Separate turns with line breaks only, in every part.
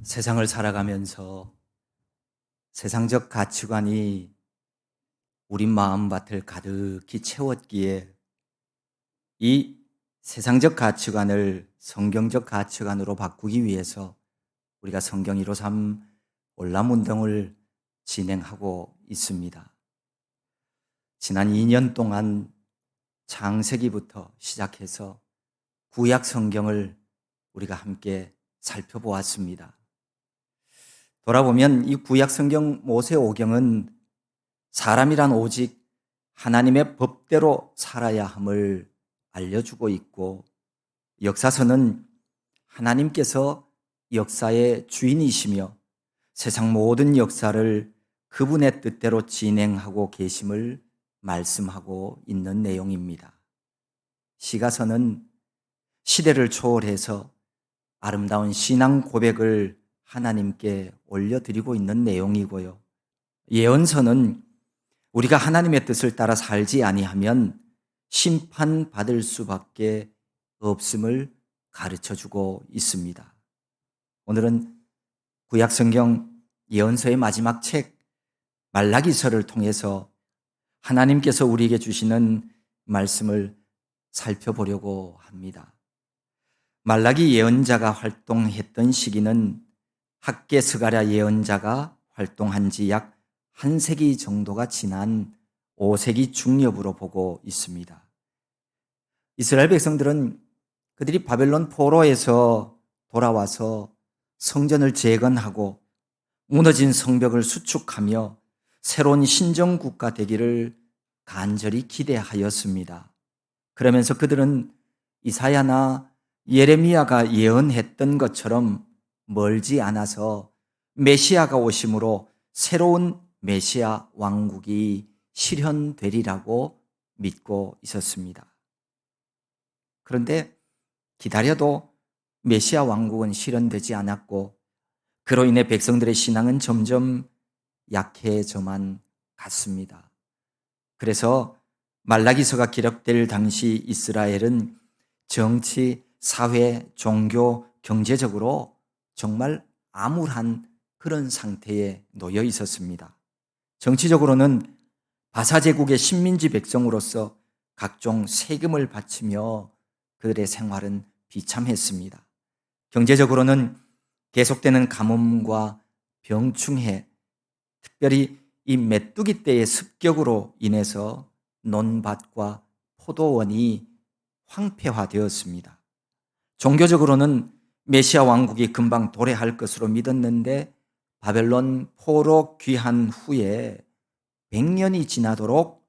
세상을 살아가면서 세상적 가치관이 우리 마음밭을 가득히 채웠기에 이 세상적 가치관을 성경적 가치관으로 바꾸기 위해서 우리가 성경 153 올람운동을 진행하고 있습니다. 지난 2년 동안 창세기부터 시작해서 구약 성경을 우리가 함께 살펴보았습니다. 돌아보면 이 구약 성경 모세오경은 사람이란 오직 하나님의 법대로 살아야 함을 알려주고 있고, 역사서는 하나님께서 역사의 주인이시며 세상 모든 역사를 그분의 뜻대로 진행하고 계심을 말씀하고 있는 내용입니다. 시가서는 시대를 초월해서 아름다운 신앙 고백을 하나님께 올려드리고 있는 내용이고요. 예언서는 우리가 하나님의 뜻을 따라 살지 아니하면 심판받을 수밖에 없음을 가르쳐주고 있습니다. 오늘은 구약성경 예언서의 마지막 책 말라기서를 통해서 하나님께서 우리에게 주시는 말씀을 살펴보려고 합니다. 말라기 예언자가 활동했던 시기는 학개 스가랴 예언자가 활동한 지 약 한 세기 정도가 지난 5세기 중엽으로 보고 있습니다. 이스라엘 백성들은 그들이 바벨론 포로에서 돌아와서 성전을 재건하고 무너진 성벽을 수축하며 새로운 신정국가 되기를 간절히 기대하였습니다. 그러면서 그들은 이사야나 예레미야가 예언했던 것처럼 멀지 않아서 메시아가 오심으로 새로운 메시아 왕국이 실현되리라고 믿고 있었습니다. 그런데 기다려도 메시아 왕국은 실현되지 않았고, 그로 인해 백성들의 신앙은 점점 약해져만 갔습니다. 그래서 말라기서가 기록될 당시 이스라엘은 정치, 사회, 종교, 경제적으로 정말 암울한 그런 상태에 놓여 있었습니다. 정치적으로는 바사제국의 식민지 백성으로서 각종 세금을 바치며 그들의 생활은 비참했습니다. 경제적으로는 계속되는 가뭄과 병충해, 특별히 이 메뚜기 떼의 습격으로 인해서 논밭과 포도원이 황폐화되었습니다. 종교적으로는 메시아 왕국이 금방 도래할 것으로 믿었는데 바벨론 포로 귀환 후에 100년이 지나도록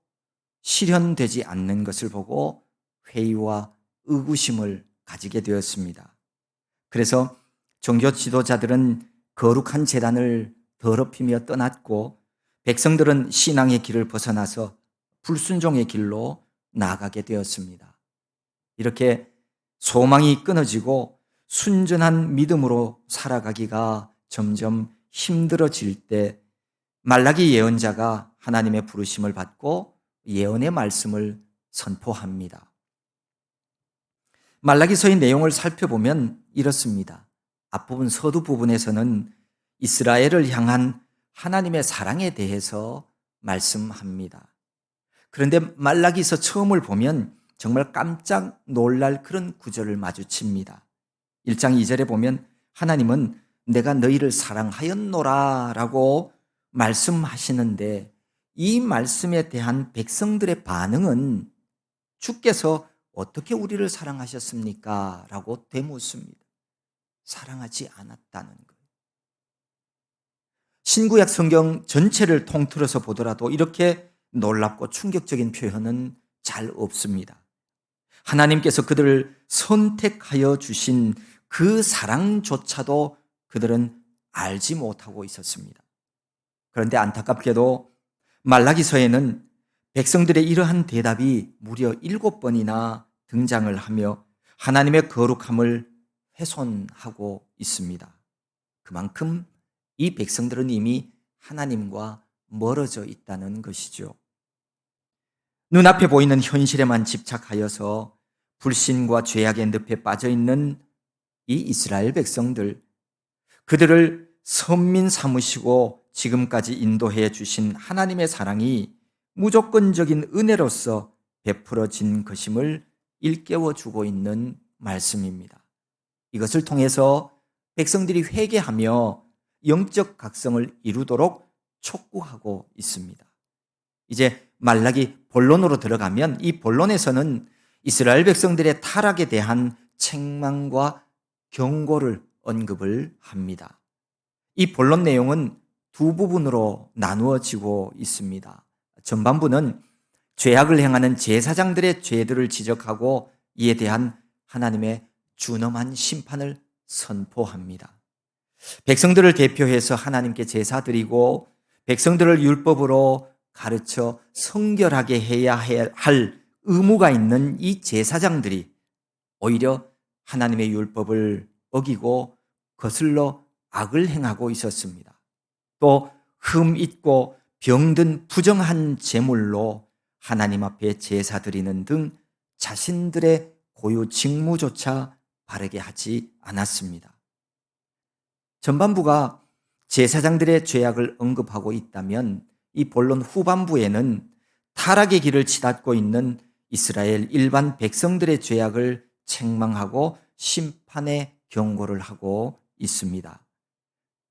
실현되지 않는 것을 보고 회의와 의구심을 가지게 되었습니다. 그래서 종교 지도자들은 거룩한 제단을 더럽히며 떠났고, 백성들은 신앙의 길을 벗어나서 불순종의 길로 나아가게 되었습니다. 이렇게 소망이 끊어지고 순전한 믿음으로 살아가기가 점점 힘들어질 때 말라기 예언자가 하나님의 부르심을 받고 예언의 말씀을 선포합니다. 말라기서의 내용을 살펴보면 이렇습니다. 앞부분 서두 부분에서는 이스라엘을 향한 하나님의 사랑에 대해서 말씀합니다. 그런데 말라기서 처음을 보면 정말 깜짝 놀랄 그런 구절을 마주칩니다. 1장 2절에 보면 하나님은 내가 너희를 사랑하였노라 라고 말씀하시는데, 이 말씀에 대한 백성들의 반응은 주께서 어떻게 우리를 사랑하셨습니까? 라고 되묻습니다. 사랑하지 않았다는 거예요. 신구약 성경 전체를 통틀어서 보더라도 이렇게 놀랍고 충격적인 표현은 잘 없습니다. 하나님께서 그들을 선택하여 주신 그 사랑조차도 그들은 알지 못하고 있었습니다. 그런데 안타깝게도 말라기서에는 백성들의 이러한 대답이 무려 7번이나 등장을 하며 하나님의 거룩함을 훼손하고 있습니다. 그만큼 이 백성들은 이미 하나님과 멀어져 있다는 것이죠. 눈앞에 보이는 현실에만 집착하여서 불신과 죄악의 늪에 빠져 있는 이 이스라엘 백성들, 그들을 선민 삼으시고 지금까지 인도해 주신 하나님의 사랑이 무조건적인 은혜로서 베풀어진 것임을 일깨워 주고 있는 말씀입니다. 이것을 통해서 백성들이 회개하며 영적 각성을 이루도록 촉구하고 있습니다. 이제 말라기 본론으로 들어가면 이 본론에서는 이스라엘 백성들의 타락에 대한 책망과 경고를 언급을 합니다. 이 본론 내용은 두 부분으로 나누어지고 있습니다. 전반부는 죄악을 행하는 제사장들의 죄들을 지적하고 이에 대한 하나님의 준엄한 심판을 선포합니다. 백성들을 대표해서 하나님께 제사 드리고 백성들을 율법으로 가르쳐 성결하게 해야 할 의무가 있는 이 제사장들이 오히려 하나님의 율법을 어기고 거슬러 악을 행하고 있었습니다. 또 흠 있고 병든 부정한 제물로 하나님 앞에 제사 드리는 등 자신들의 고유 직무조차 바르게 하지 않았습니다. 전반부가 제사장들의 죄악을 언급하고 있다면 이 본론 후반부에는 타락의 길을 치닫고 있는 이스라엘 일반 백성들의 죄악을 책망하고 심판의 경고를 하고 있습니다.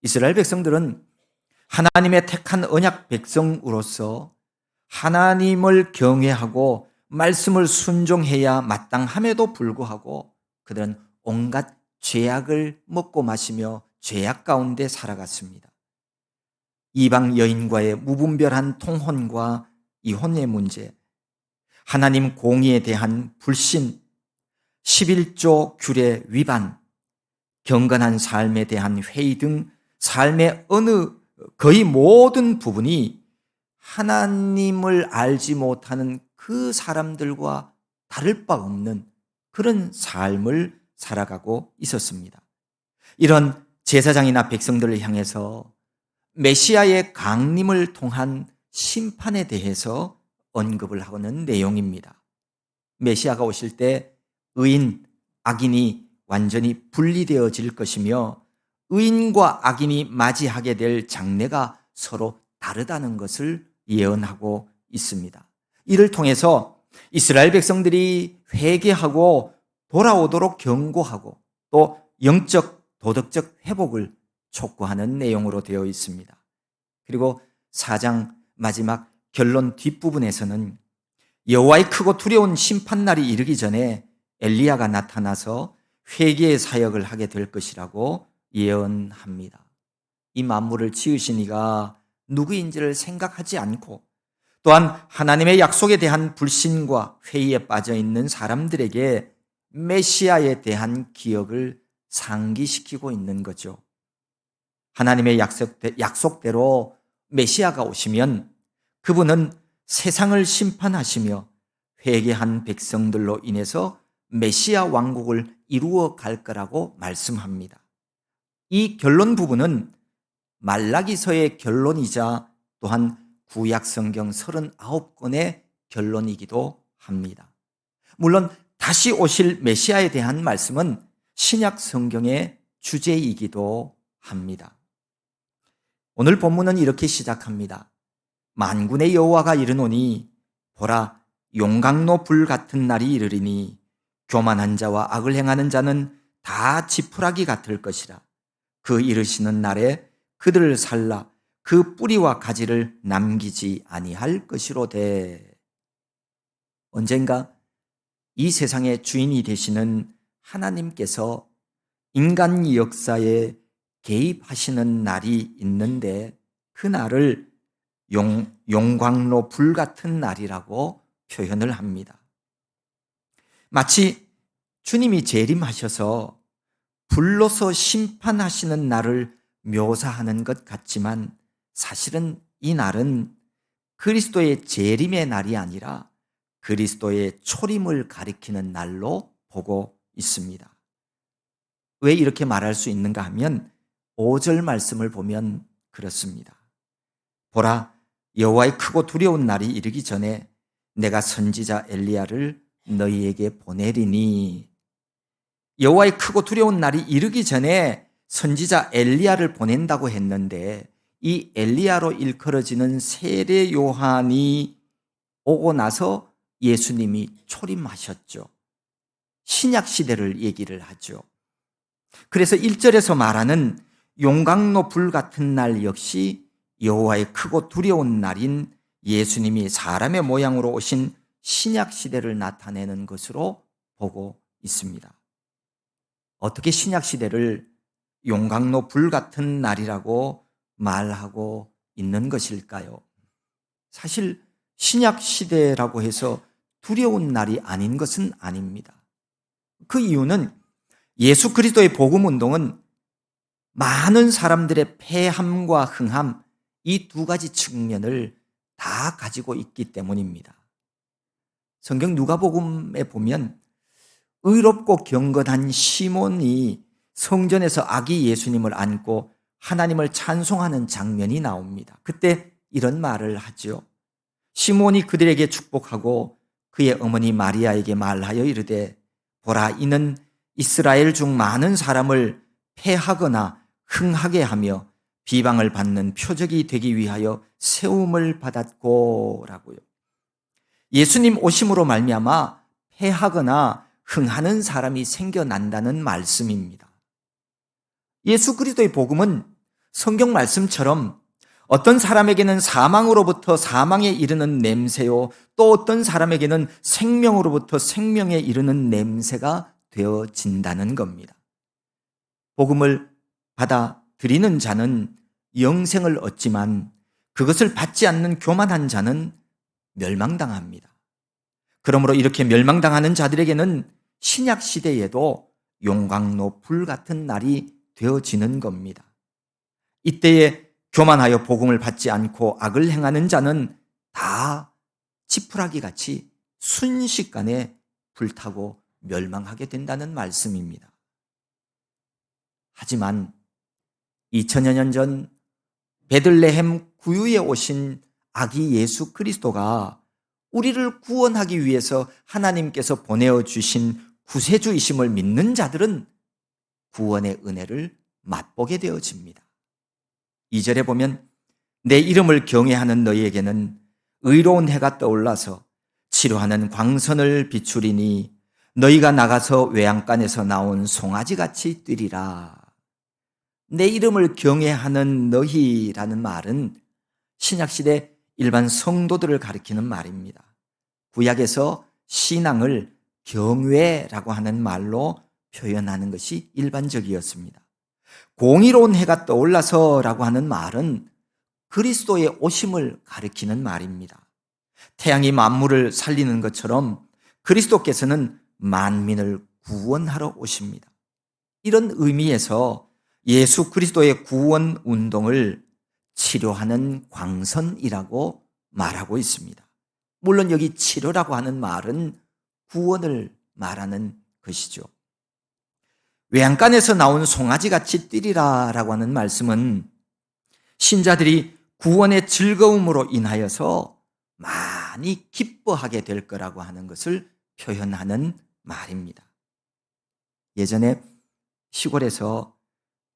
이스라엘 백성들은 하나님의 택한 언약 백성으로서 하나님을 경외하고 말씀을 순종해야 마땅함에도 불구하고 그들은 온갖 죄악을 먹고 마시며 죄악 가운데 살아갔습니다. 이방 여인과의 무분별한 통혼과 이혼의 문제, 하나님 공의에 대한 불신, 11조 규례 위반, 경건한 삶에 대한 회의 등 삶의 거의 모든 부분이 하나님을 알지 못하는 그 사람들과 다를 바 없는 그런 삶을 살아가고 있었습니다. 이런 제사장이나 백성들을 향해서 메시아의 강림을 통한 심판에 대해서 언급을 하는 내용입니다. 메시아가 오실 때 의인, 악인이 완전히 분리되어질 것이며 의인과 악인이 맞이하게 될 장래가 서로 다르다는 것을 예언하고 있습니다. 이를 통해서 이스라엘 백성들이 회개하고 돌아오도록 경고하고 또 영적, 도덕적 회복을 촉구하는 내용으로 되어 있습니다. 그리고 4장 마지막 결론 뒷부분에서는 여호와의 크고 두려운 심판날이 이르기 전에 엘리야가 나타나서 회개의 사역을 하게 될 것이라고 예언합니다. 이 만물을 지으신 이가 누구인지를 생각하지 않고 또한 하나님의 약속에 대한 불신과 회의에 빠져 있는 사람들에게 메시아에 대한 기억을 상기시키고 있는 거죠. 하나님의 약속대로 메시아가 오시면 그분은 세상을 심판하시며 회개한 백성들로 인해서 메시아 왕국을 이루어 갈 거라고 말씀합니다. 이 결론 부분은 말라기서의 결론이자 또한 구약 성경 39권의 결론이기도 합니다. 물론 다시 오실 메시아에 대한 말씀은 신약 성경의 주제이기도 합니다. 오늘 본문은 이렇게 시작합니다. 만군의 여호와가 이르노니 보라 용광로 불 같은 날이 이르리니 교만한 자와 악을 행하는 자는 다 지푸라기 같을 것이라. 그 이르시는 날에 그들을 살라 그 뿌리와 가지를 남기지 아니할 것이로되. 언젠가 이 세상의 주인이 되시는 하나님께서 인간 역사에 개입하시는 날이 있는데 그 날을 용광로 불 같은 날이라고 표현을 합니다. 마치 주님이 재림하셔서 불로서 심판하시는 날을 묘사하는 것 같지만 사실은 이 날은 그리스도의 재림의 날이 아니라 그리스도의 초림을 가리키는 날로 보고 있습니다. 왜 이렇게 말할 수 있는가 하면 5절 말씀을 보면 그렇습니다. 보라 여호와의 크고 두려운 날이 이르기 전에 내가 선지자 엘리야를 너희에게 보내리니. 여호와의 크고 두려운 날이 이르기 전에 선지자 엘리야를 보낸다고 했는데 이 엘리야로 일컬어지는 세례 요한이 오고 나서 예수님이 초림하셨죠. 신약 시대를 얘기를 하죠. 그래서 1절에서 말하는 용광로 불 같은 날 역시 여호와의 크고 두려운 날인 예수님이 사람의 모양으로 오신 신약 시대를 나타내는 것으로 보고 있습니다. 어떻게 신약 시대를 용광로 불 같은 날이라고 말하고 있는 것일까요? 사실 신약 시대라고 해서 두려운 날이 아닌 것은 아닙니다. 그 이유는 예수 그리스도의 복음 운동은 많은 사람들의 패함과 흥함, 이 두 가지 측면을 다 가지고 있기 때문입니다. 성경 누가복음에 보면 의롭고 경건한 시몬이 성전에서 아기 예수님을 안고 하나님을 찬송하는 장면이 나옵니다. 그때 이런 말을 하죠. 시몬이 그들에게 축복하고 그의 어머니 마리아에게 말하여 이르되 보라, 이는 이스라엘 중 많은 사람을 패하거나 흥하게 하며 비방을 받는 표적이 되기 위하여 세움을 받았고 라고요. 예수님 오심으로 말미암아 패하거나 흥하는 사람이 생겨난다는 말씀입니다. 예수 그리스도의 복음은 성경 말씀처럼 어떤 사람에게는 사망으로부터 사망에 이르는 냄새요, 또 어떤 사람에게는 생명으로부터 생명에 이르는 냄새가 되어진다는 겁니다. 복음을 받아들이는 자는 영생을 얻지만 그것을 받지 않는 교만한 자는 멸망당합니다. 그러므로 이렇게 멸망당하는 자들에게는 신약 시대에도 용광로 불 같은 날이 되어지는 겁니다. 이때에 교만하여 복음을 받지 않고 악을 행하는 자는 다 지푸라기 같이 순식간에 불타고 멸망하게 된다는 말씀입니다. 하지만 2000여 년 전 베들레헴 구유에 오신 아기 예수 그리스도가 우리를 구원하기 위해서 하나님께서 보내어 주신 구세주이심을 믿는 자들은 구원의 은혜를 맛보게 되어집니다. 2절에 보면 내 이름을 경외하는 너희에게는 의로운 해가 떠올라서 치료하는 광선을 비추리니 너희가 나가서 외양간에서 나온 송아지같이 뛰리라. 내 이름을 경외하는 너희라는 말은 신약시대 일반 성도들을 가리키는 말입니다. 구약에서 신앙을 경외라고 하는 말로 표현하는 것이 일반적이었습니다. 공의로운 해가 떠올라서라고 하는 말은 그리스도의 오심을 가리키는 말입니다. 태양이 만물을 살리는 것처럼 그리스도께서는 만민을 구원하러 오십니다. 이런 의미에서 예수 그리스도의 구원 운동을 치료하는 광선이라고 말하고 있습니다. 물론 여기 치료라고 하는 말은 구원을 말하는 것이죠. 외양간에서 나온 송아지같이 뛰리라라고 하는 말씀은 신자들이 구원의 즐거움으로 인하여서 많이 기뻐하게 될 거라고 하는 것을 표현하는 말입니다. 예전에 시골에서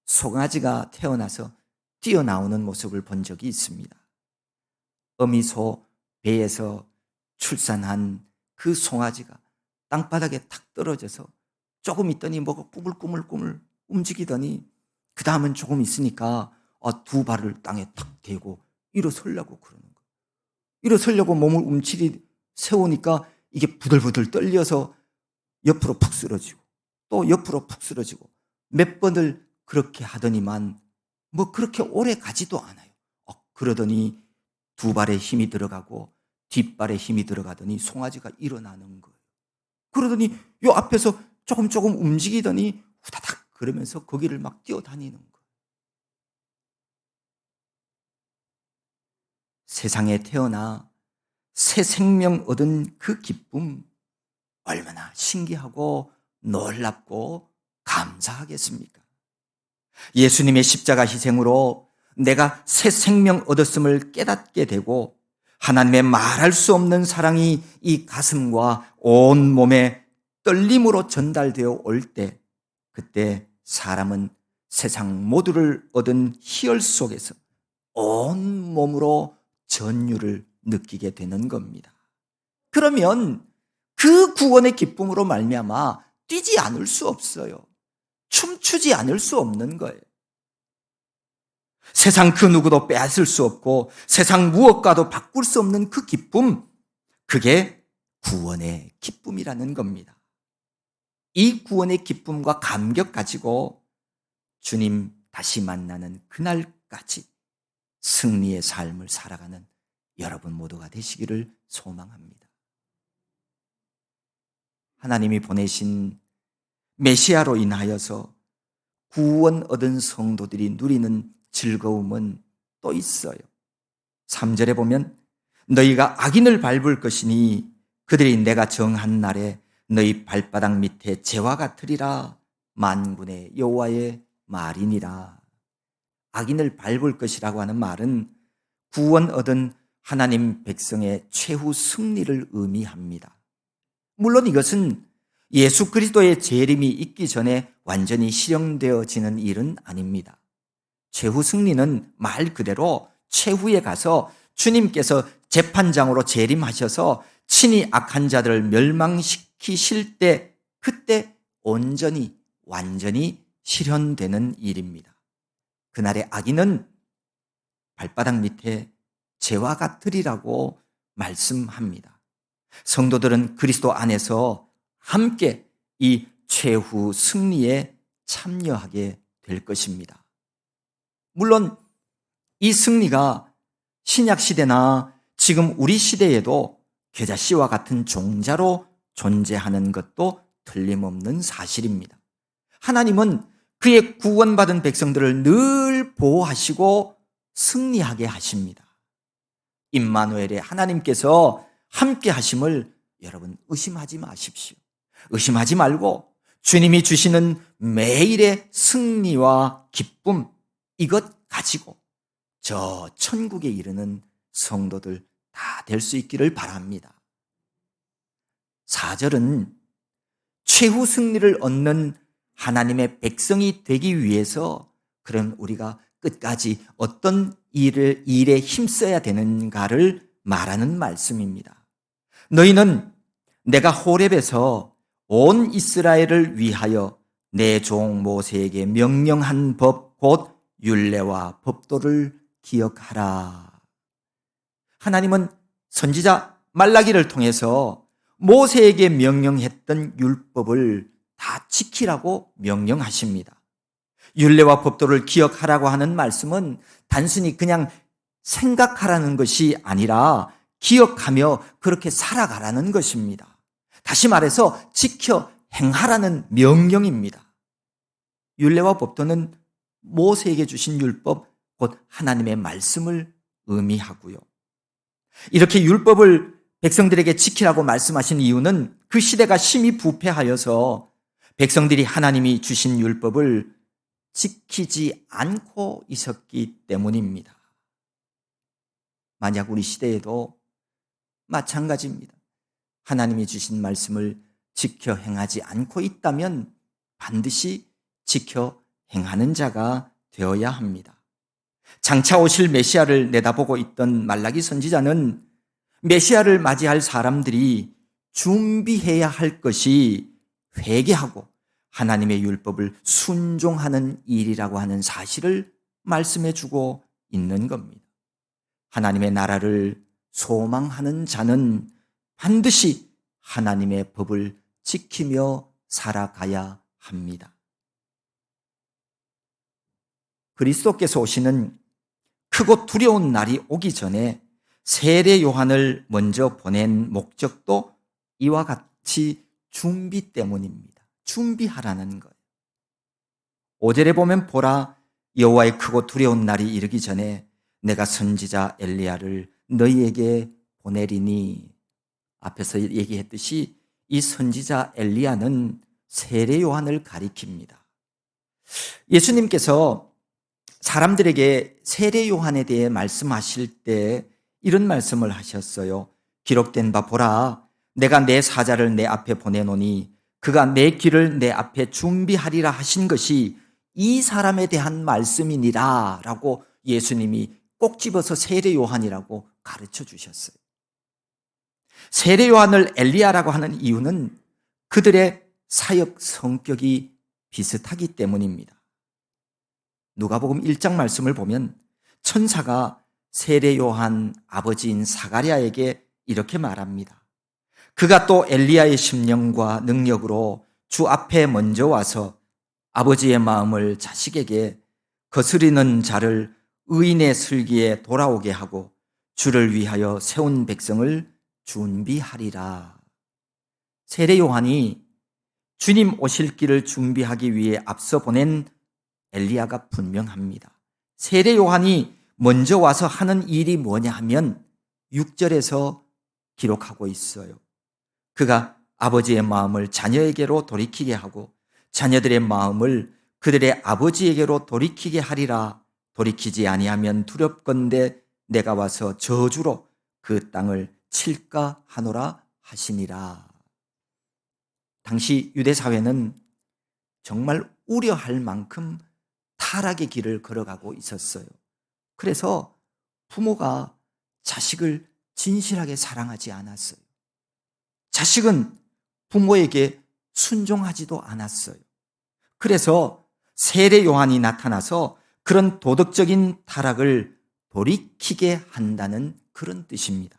송아지가 태어나서 뛰어나오는 모습을 본 적이 있습니다. 어미소 배에서 출산한 그 송아지가 땅바닥에 탁 떨어져서 조금 있더니 뭐가 꾸물꾸물꾸물 움직이더니 그 다음은 조금 있으니까 두 발을 땅에 탁 대고 일어서려고 그러는 거예요. 일어서려고 몸을 움츠리 세우니까 이게 부들부들 떨려서 옆으로 푹 쓰러지고 또 옆으로 푹 쓰러지고 몇 번을 그렇게 하더니만 뭐 그렇게 오래 가지도 않아요. 그러더니 두 발에 힘이 들어가고 뒷발에 힘이 들어가더니 송아지가 일어나는 거예요. 그러더니 요 앞에서 조금 움직이더니 후다닥 그러면서 거기를 막 뛰어다니는 거예요. 세상에 태어나 새 생명 얻은 그 기쁨 얼마나 신기하고 놀랍고 감사하겠습니까? 예수님의 십자가 희생으로 내가 새 생명 얻었음을 깨닫게 되고 하나님의 말할 수 없는 사랑이 이 가슴과 온 몸에 떨림으로 전달되어 올 때 그때 사람은 세상 모두를 얻은 희열 속에서 온 몸으로 전율을 느끼게 되는 겁니다. 그러면 그 구원의 기쁨으로 말미암아 뛰지 않을 수 없어요. 춤추지 않을 수 없는 거예요. 세상 그 누구도 빼앗을 수 없고 세상 무엇과도 바꿀 수 없는 그 기쁨, 그게 구원의 기쁨이라는 겁니다. 이 구원의 기쁨과 감격 가지고 주님 다시 만나는 그날까지 승리의 삶을 살아가는 여러분 모두가 되시기를 소망합니다. 하나님이 보내신 메시아로 인하여서 구원 얻은 성도들이 누리는 즐거움은 또 있어요. 3절에 보면 너희가 악인을 밟을 것이니 그들이 내가 정한 날에 너희 발바닥 밑에 재와 같으리라. 만군의 여호와의 말이니라. 악인을 밟을 것이라고 하는 말은 구원 얻은 하나님 백성의 최후 승리를 의미합니다. 물론 이것은 예수 그리스도의 재림이 있기 전에 완전히 실현되어지는 일은 아닙니다. 최후 승리는 말 그대로 최후에 가서 주님께서 재판장으로 재림하셔서 친히 악한 자들을 멸망시키실 때, 그때 온전히 완전히 실현되는 일입니다. 그날의 악인은 발바닥 밑에 재와 같으리라고 말씀합니다. 성도들은 그리스도 안에서 함께 이 최후 승리에 참여하게 될 것입니다. 물론 이 승리가 신약 시대나 지금 우리 시대에도 겨자씨와 같은 종자로 존재하는 것도 틀림없는 사실입니다. 하나님은 그의 구원받은 백성들을 늘 보호하시고 승리하게 하십니다. 임마누엘의 하나님께서 함께 하심을 여러분 의심하지 마십시오. 의심하지 말고 주님이 주시는 매일의 승리와 기쁨, 이것 가지고 저 천국에 이르는 성도들 다 될 수 있기를 바랍니다. 4절은 최후 승리를 얻는 하나님의 백성이 되기 위해서 그럼 우리가 끝까지 어떤 일에 힘써야 되는가를 말하는 말씀입니다. 너희는 내가 호렙에서 온 이스라엘을 위하여 내 종 모세에게 명령한 법 곧 율례와 법도를 기억하라. 하나님은 선지자 말라기를 통해서 모세에게 명령했던 율법을 다 지키라고 명령하십니다. 율례와 법도를 기억하라고 하는 말씀은 단순히 그냥 생각하라는 것이 아니라 기억하며 그렇게 살아가라는 것입니다. 다시 말해서 지켜 행하라는 명령입니다. 율례와 법도는 모세에게 주신 율법, 곧 하나님의 말씀을 의미하고요. 이렇게 율법을 백성들에게 지키라고 말씀하신 이유는 그 시대가 심히 부패하여서 백성들이 하나님이 주신 율법을 지키지 않고 있었기 때문입니다. 만약 우리 시대에도 마찬가지입니다. 하나님이 주신 말씀을 지켜 행하지 않고 있다면 반드시 지켜 행하는 자가 되어야 합니다. 장차 오실 메시아를 내다보고 있던 말라기 선지자는 메시아를 맞이할 사람들이 준비해야 할 것이 회개하고 하나님의 율법을 순종하는 일이라고 하는 사실을 말씀해 주고 있는 겁니다. 하나님의 나라를 소망하는 자는 반드시 하나님의 법을 지키며 살아가야 합니다. 그리스도께서 오시는 크고 두려운 날이 오기 전에 세례 요한을 먼저 보낸 목적도 이와 같이 준비 때문입니다. 준비하라는 거예요. 5절에 보면 보라, 여호와의 크고 두려운 날이 이르기 전에 내가 선지자 엘리야를 너희에게 보내리니. 앞에서 얘기했듯이 이 선지자 엘리야는 세례 요한을 가리킵니다. 예수님께서 사람들에게 세례 요한에 대해 말씀하실 때 이런 말씀을 하셨어요. 기록된 바 보라, 내가 내 사자를 내 앞에 보내노니 그가 내 길을 내 앞에 준비하리라 하신 것이 이 사람에 대한 말씀이니라 라고 예수님이 꼭 집어서 세례 요한이라고 가르쳐 주셨어요. 세례 요한을 엘리야라고 하는 이유는 그들의 사역 성격이 비슷하기 때문입니다. 누가복음 1장 말씀을 보면 천사가 세례 요한 아버지인 사가랴에게 이렇게 말합니다. 그가 또 엘리야의 심령과 능력으로 주 앞에 먼저 와서 아버지의 마음을 자식에게 거스리는 자를 의인의 슬기에 돌아오게 하고 주를 위하여 세운 백성을 준비하리라. 세례 요한이 주님 오실 길을 준비하기 위해 앞서 보낸 엘리야가 분명합니다. 세례 요한이 먼저 와서 하는 일이 뭐냐 하면 6절에서 기록하고 있어요. 그가 아버지의 마음을 자녀에게로 돌이키게 하고 자녀들의 마음을 그들의 아버지에게로 돌이키게 하리라. 돌이키지 아니하면 두렵건대 내가 와서 저주로 그 땅을 칠까 하노라 하시니라. 당시 유대 사회는 정말 우려할 만큼 타락의 길을 걸어가고 있었어요. 그래서 부모가 자식을 진실하게 사랑하지 않았어요. 자식은 부모에게 순종하지도 않았어요. 그래서 세례 요한이 나타나서 그런 도덕적인 타락을 돌이키게 한다는 그런 뜻입니다.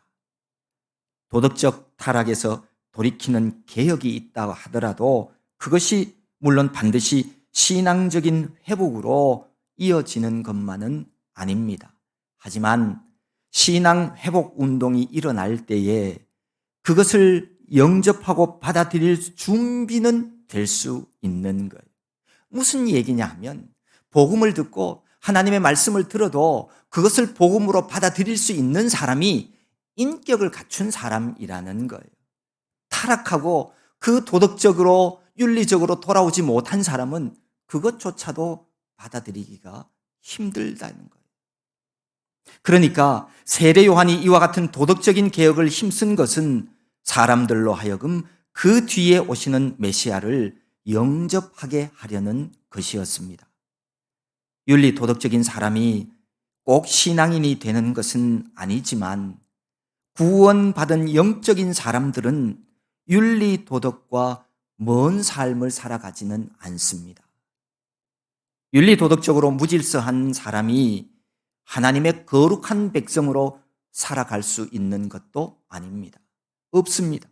도덕적 타락에서 돌이키는 개혁이 있다고 하더라도 그것이 물론 반드시 신앙적인 회복으로 이어지는 것만은 아닙니다. 하지만 신앙 회복 운동이 일어날 때에 그것을 영접하고 받아들일 준비는 될 수 있는 거예요. 무슨 얘기냐 하면 복음을 듣고 하나님의 말씀을 들어도 그것을 복음으로 받아들일 수 있는 사람이 인격을 갖춘 사람이라는 거예요. 타락하고 그 도덕적으로 윤리적으로 돌아오지 못한 사람은 그것조차도 받아들이기가 힘들다는 거예요. 그러니까 세례 요한이 이와 같은 도덕적인 개혁을 힘쓴 것은 사람들로 하여금 그 뒤에 오시는 메시아를 영접하게 하려는 것이었습니다. 윤리 도덕적인 사람이 꼭 신앙인이 되는 것은 아니지만 구원받은 영적인 사람들은 윤리 도덕과 먼 삶을 살아가지는 않습니다. 윤리 도덕적으로 무질서한 사람이 하나님의 거룩한 백성으로 살아갈 수 있는 것도 아닙니다. 없습니다.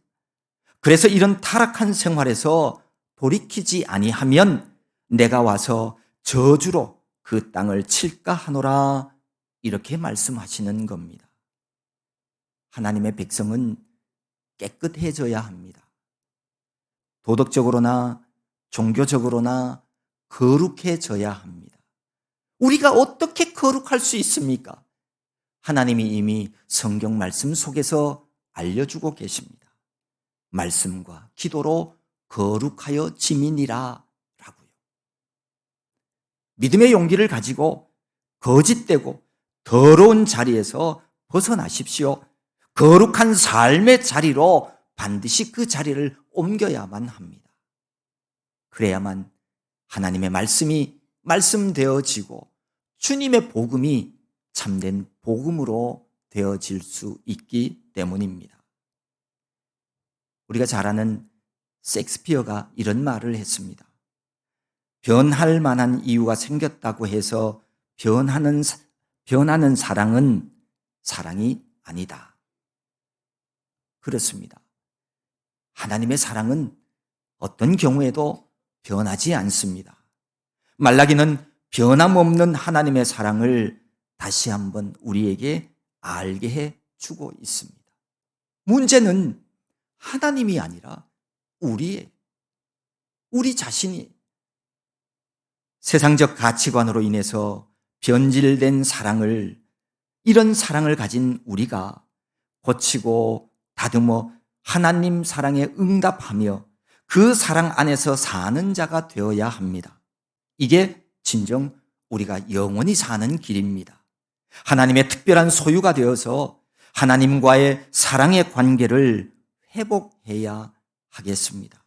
그래서 이런 타락한 생활에서 돌이키지 아니하면 내가 와서 저주로 그 땅을 칠까 하노라 이렇게 말씀하시는 겁니다. 하나님의 백성은 깨끗해져야 합니다. 도덕적으로나 종교적으로나 거룩해져야 합니다. 우리가 어떻게 거룩할 수 있습니까? 하나님이 이미 성경 말씀 속에서 알려주고 계십니다. 말씀과 기도로 거룩하여 지민이라 라고요. 믿음의 용기를 가지고 거짓되고 더러운 자리에서 벗어나십시오. 거룩한 삶의 자리로 반드시 그 자리를 옮겨야만 합니다. 그래야만 하나님의 말씀이 말씀되어지고 주님의 복음이 참된 복음으로 되어질 수 있기 때문입니다. 우리가 잘 아는 셰익스피어가 이런 말을 했습니다. 변할 만한 이유가 생겼다고 해서 변하는 사랑은 사랑이 아니다. 그렇습니다. 하나님의 사랑은 어떤 경우에도 변하지 않습니다. 말라기는 변함없는 하나님의 사랑을 다시 한번 우리에게 알게 해 주고 있습니다. 문제는 하나님이 아니라 우리 자신이 세상적 가치관으로 인해서 변질된 이런 사랑을 가진 우리가 고치고 다듬어 하나님 사랑에 응답하며 그 사랑 안에서 사는 자가 되어야 합니다. 이게 진정 우리가 영원히 사는 길입니다. 하나님의 특별한 소유가 되어서 하나님과의 사랑의 관계를 회복해야 하겠습니다.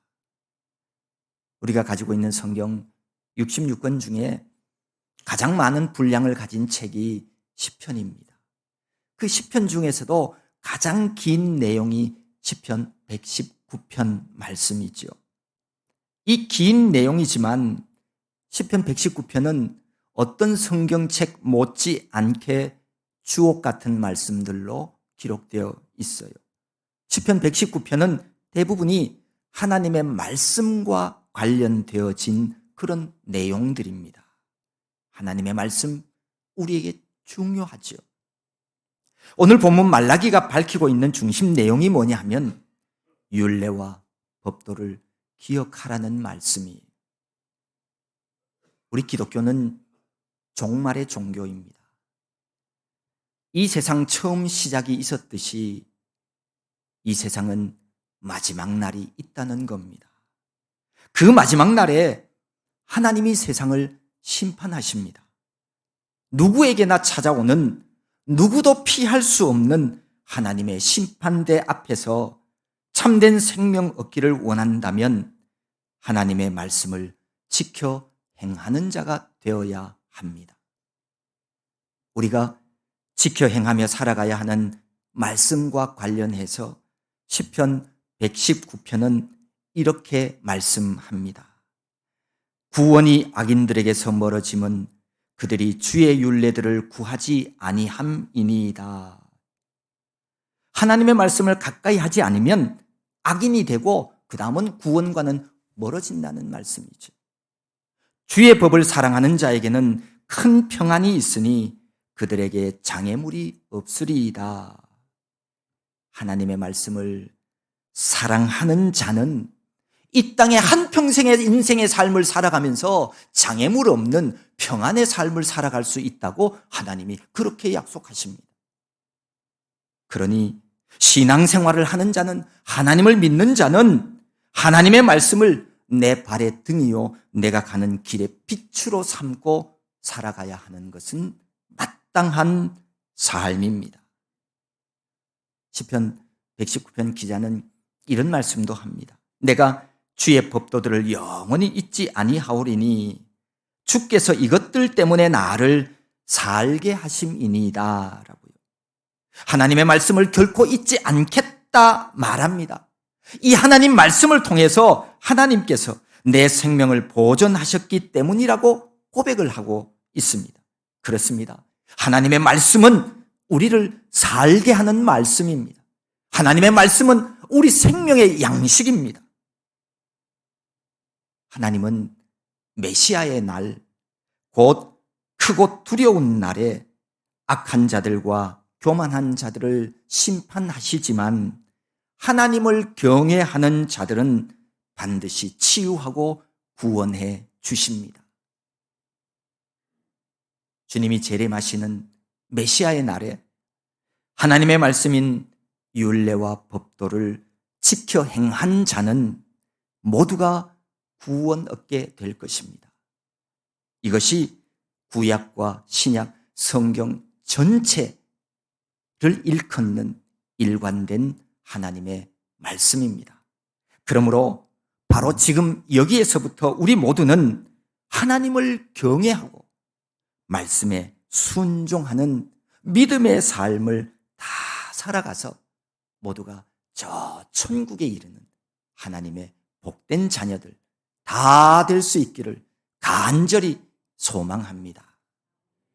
우리가 가지고 있는 성경 66권 중에 가장 많은 분량을 가진 책이 시편입니다. 그 시편 중에서도 가장 긴 내용이 시편 119편 말씀이죠. 이 긴 내용이지만 시편 119편은 어떤 성경책 못지 않게 주옥 같은 말씀들로 기록되어 있어요. 시편 119편은 대부분이 하나님의 말씀과 관련되어진 그런 내용들입니다. 하나님의 말씀, 우리에게 중요하죠. 오늘 본문 말라기가 밝히고 있는 중심 내용이 뭐냐 하면 율례와 법도를 기억하라는 말씀이에요. 우리 기독교는 종말의 종교입니다. 이 세상 처음 시작이 있었듯이 이 세상은 마지막 날이 있다는 겁니다. 그 마지막 날에 하나님이 세상을 심판하십니다. 누구에게나 찾아오는 누구도 피할 수 없는 하나님의 심판대 앞에서 참된 생명 얻기를 원한다면 하나님의 말씀을 지켜 행하는 자가 되어야 합니다. 우리가 지켜 행하며 살아가야 하는 말씀과 관련해서 시편 119편은 이렇게 말씀합니다. 구원이 악인들에게서 멀어짐은 그들이 주의 율례들을 구하지 아니함이니이다. 하나님의 말씀을 가까이 하지 않으면 악인이 되고 그 다음은 구원과는 멀어진다는 말씀이죠. 주의 법을 사랑하는 자에게는 큰 평안이 있으니 그들에게 장애물이 없으리이다. 하나님의 말씀을 사랑하는 자는 이 땅에 한평생의 인생의 삶을 살아가면서 장애물 없는 평안의 삶을 살아갈 수 있다고 하나님이 그렇게 약속하십니다. 그러니 신앙생활을 하는 자는, 하나님을 믿는 자는 하나님의 말씀을 내 발의 등이요 내가 가는 길의 빛으로 삼고 살아가야 하는 것은 마땅한 삶입니다. 시편 119편 기자는 이런 말씀도 합니다. 내가 주의 법도들을 영원히 잊지 아니하오리니 주께서 이것들 때문에 나를 살게 하심이니이다 라고요. 하나님의 말씀을 결코 잊지 않겠다 말합니다. 이 하나님 말씀을 통해서 하나님께서 내 생명을 보존하셨기 때문이라고 고백을 하고 있습니다. 그렇습니다. 하나님의 말씀은 우리를 살게 하는 말씀입니다. 하나님의 말씀은 우리 생명의 양식입니다. 하나님은 메시아의 날, 곧 크고 두려운 날에 악한 자들과 교만한 자들을 심판하시지만 하나님을 경외하는 자들은 반드시 치유하고 구원해 주십니다. 주님이 재림하시는 메시아의 날에 하나님의 말씀인 율례와 법도를 지켜 행한 자는 모두가 구원 얻게 될 것입니다. 이것이 구약과 신약 성경 전체를 일컫는 일관된 하나님의 말씀입니다. 그러므로 바로 지금 여기에서부터 우리 모두는 하나님을 경외하고 말씀에 순종하는 믿음의 삶을 다 살아가서 모두가 저 천국에 이르는 하나님의 복된 자녀들 다 될 수 있기를 간절히 소망합니다.